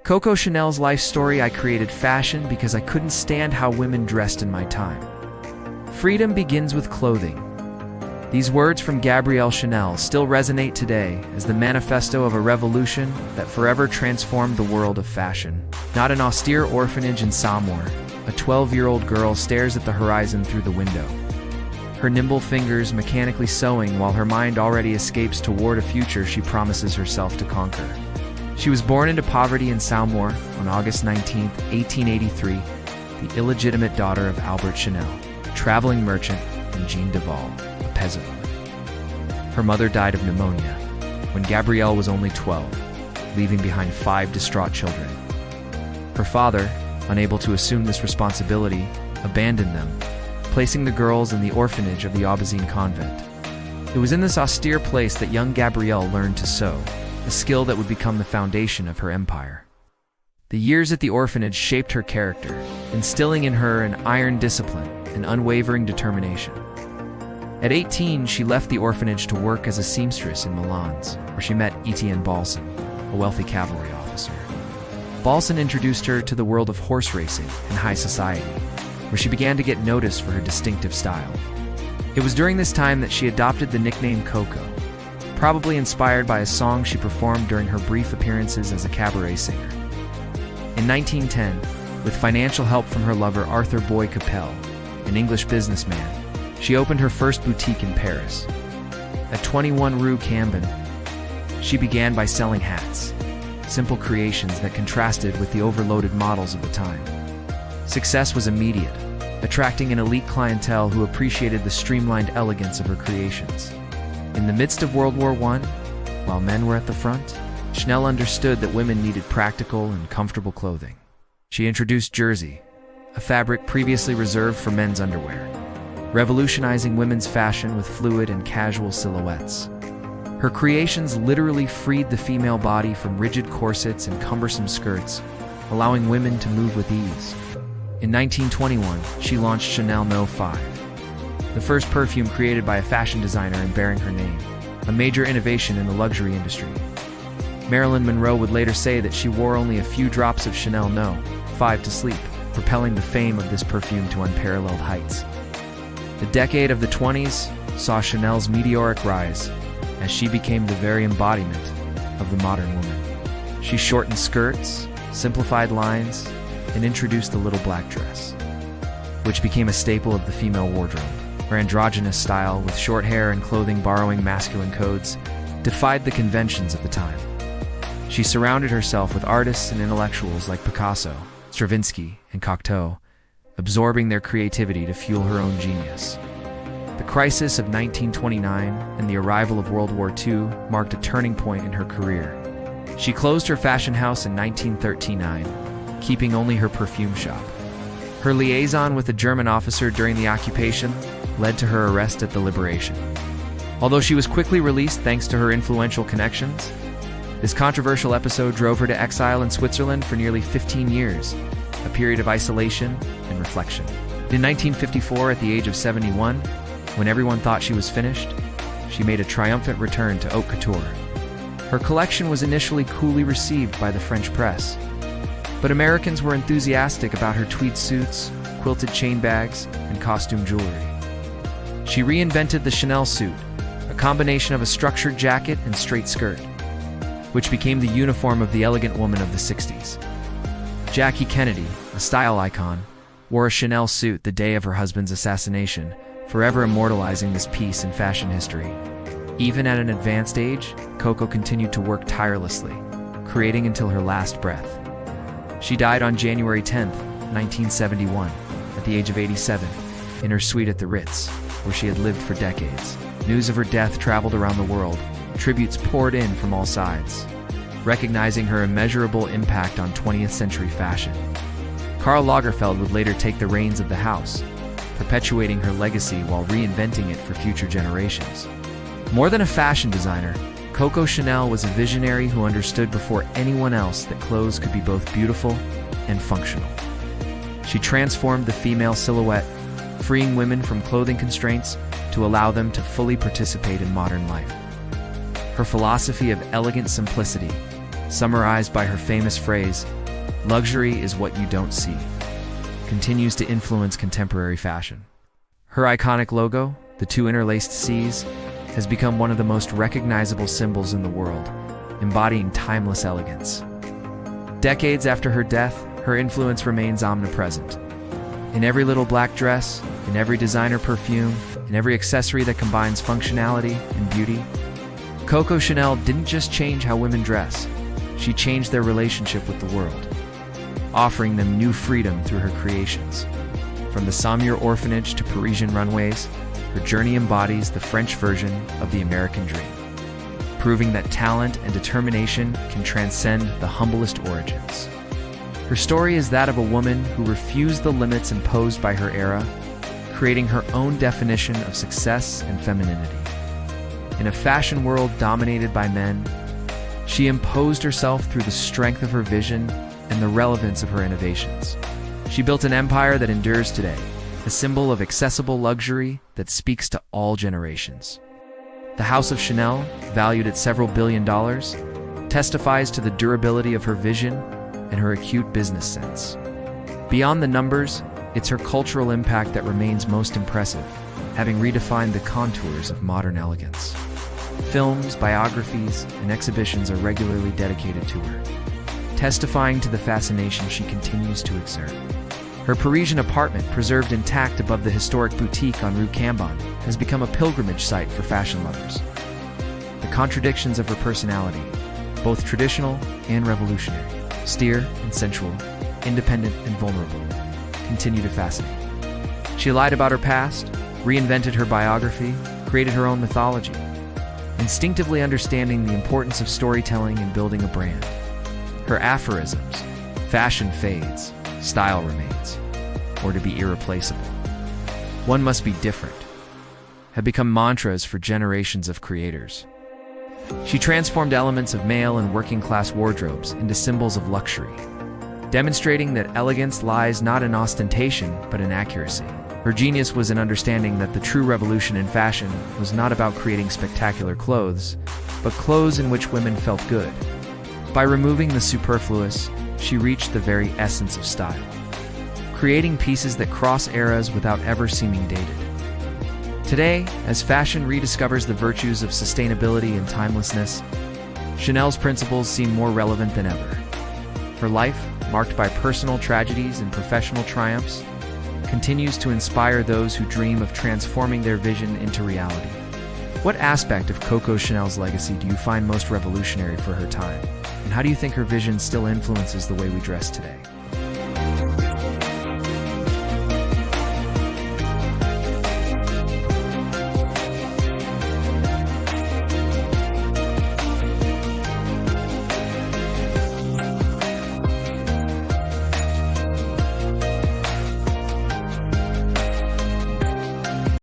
Coco Chanel's life story. I created fashion because I couldn't stand how women dressed in my time. Freedom begins with clothing. These words from Gabrielle Chanel still resonate today as the manifesto of a revolution that forever transformed the world of fashion. Not an austere orphanage in Samoa, a 12-year-old girl stares at the horizon through the window. Her nimble fingers mechanically sewing while her mind already escapes toward a future she promises herself to conquer. She was born into poverty in Samoa on August 19, 1883, the illegitimate daughter of Albert Chanel, a traveling merchant, and Jean Duval, a peasant woman. Her mother died of pneumonia when Gabrielle was only 12, leaving behind 5 distraught children. Her father, unable to assume this responsibility, abandoned them, placing the girls in the orphanage of the Aubazine convent. It was in this austere place that young Gabrielle learned to sew, a skill that would become the foundation of her empire. The years at the orphanage shaped her character, instilling in her an iron discipline and unwavering determination. At 18, she left the orphanage to work as a seamstress in Milan's, where she met Étienne Balsan, a wealthy cavalry officer. Balsan introduced her to the world of horse racing and high society, where she began to get noticed for her distinctive style. It was during this time that she adopted the nickname Coco, probably inspired by a song she performed during her brief appearances as a cabaret singer. In 1910, with financial help from her lover Arthur Boy Capel, an English businessman, she opened her first boutique in Paris. At 21 Rue Cambon, she began by selling hats, simple creations that contrasted with the overloaded models of the time. Success was immediate, attracting an elite clientele who appreciated the streamlined elegance of her creations. In the midst of World War I, while men were at the front, Chanel understood that women needed practical and comfortable clothing. She introduced jersey, a fabric previously reserved for men's underwear, revolutionizing women's fashion with fluid and casual silhouettes. Her creations literally freed the female body from rigid corsets and cumbersome skirts, allowing women to move with ease. In 1921, she launched Chanel No. 5, the first perfume created by a fashion designer and bearing her name, a major innovation in the luxury industry. Marilyn Monroe would later say that she wore only a few drops of Chanel No. 5 to sleep, propelling the fame of this perfume to unparalleled heights. The decade of the 20s saw Chanel's meteoric rise as she became the very embodiment of the modern woman. She shortened skirts, simplified lines, and introduced the little black dress, which became a staple of the female wardrobe. Her androgynous style, with short hair and clothing borrowing masculine codes, defied the conventions of the time. She surrounded herself with artists and intellectuals like Picasso, Stravinsky, and Cocteau, absorbing their creativity to fuel her own genius. The crisis of 1929 and the arrival of World War II marked a turning point in her career. She closed her fashion house in 1939, keeping only her perfume shop. Her liaison with a German officer during the occupation led to her arrest at the Liberation. Although she was quickly released thanks to her influential connections, this controversial episode drove her to exile in Switzerland for nearly 15 years, a period of isolation and reflection. In 1954, at the age of 71, when everyone thought she was finished, she made a triumphant return to haute couture. Her collection was initially coolly received by the French press, but Americans were enthusiastic about her tweed suits, quilted chain bags, and costume jewelry. She reinvented the Chanel suit, a combination of a structured jacket and straight skirt, which became the uniform of the elegant woman of the 60s. Jackie Kennedy, a style icon, wore a Chanel suit the day of her husband's assassination, forever immortalizing this piece in fashion history. Even at an advanced age, Coco continued to work tirelessly, creating until her last breath. She died on January 10, 1971, at the age of 87, in her suite at the Ritz, where she had lived for decades. News of her death traveled around the world. Tributes poured in from all sides, recognizing her immeasurable impact on 20th century fashion. Karl Lagerfeld would later take the reins of the house, perpetuating her legacy while reinventing it for future generations. More than a fashion designer, Coco Chanel was a visionary who understood before anyone else that clothes could be both beautiful and functional. She transformed the female silhouette, freeing women from clothing constraints to allow them to fully participate in modern life. Her philosophy of elegant simplicity, summarized by her famous phrase, Luxury is what you don't see, continues to influence contemporary fashion. Her iconic logo, the two interlaced C's, has become one of the most recognizable symbols in the world, embodying timeless elegance. Decades after her death, her influence remains omnipresent. In every little black dress, in every designer perfume, in every accessory that combines functionality and beauty, Coco Chanel didn't just change how women dress, she changed their relationship with the world, offering them new freedom through her creations. From the Saumur orphanage to Parisian runways, her journey embodies the French version of the American dream, proving that talent and determination can transcend the humblest origins. Her story is that of a woman who refused the limits imposed by her era, creating her own definition of success and femininity. In a fashion world dominated by men, she imposed herself through the strength of her vision and the relevance of her innovations. She built an empire that endures today, a symbol of accessible luxury that speaks to all generations. The House of Chanel, valued at several $billion, testifies to the durability of her vision and her acute business sense. Beyond the numbers, it's her cultural impact that remains most impressive, having redefined the contours of modern elegance. Films, biographies, and exhibitions are regularly dedicated to her, testifying to the fascination she continues to exert. Her Parisian apartment, preserved intact above the historic boutique on Rue Cambon, has become a pilgrimage site for fashion lovers. The contradictions of her personality, both traditional and revolutionary, austere and sensual, independent and vulnerable, continue to fascinate. She lied about her past, reinvented her biography, created her own mythology, instinctively understanding the importance of storytelling and building a brand. Her aphorisms, fashion fades, style remains, or to be irreplaceable, one must be different, have become mantras for generations of creators. She transformed elements of male and working-class wardrobes into symbols of luxury, demonstrating that elegance lies not in ostentation but in accuracy. Her genius was in understanding that the true revolution in fashion was not about creating spectacular clothes, but clothes in which women felt good. By removing the superfluous, she reached the very essence of style, creating pieces that cross eras without ever seeming dated. Today, as fashion rediscovers the virtues of sustainability and timelessness, Chanel's principles seem more relevant than ever. Her life, marked by personal tragedies and professional triumphs, continues to inspire those who dream of transforming their vision into reality. What aspect of Coco Chanel's legacy do you find most revolutionary for her time? And how do you think her vision still influences the way we dress today?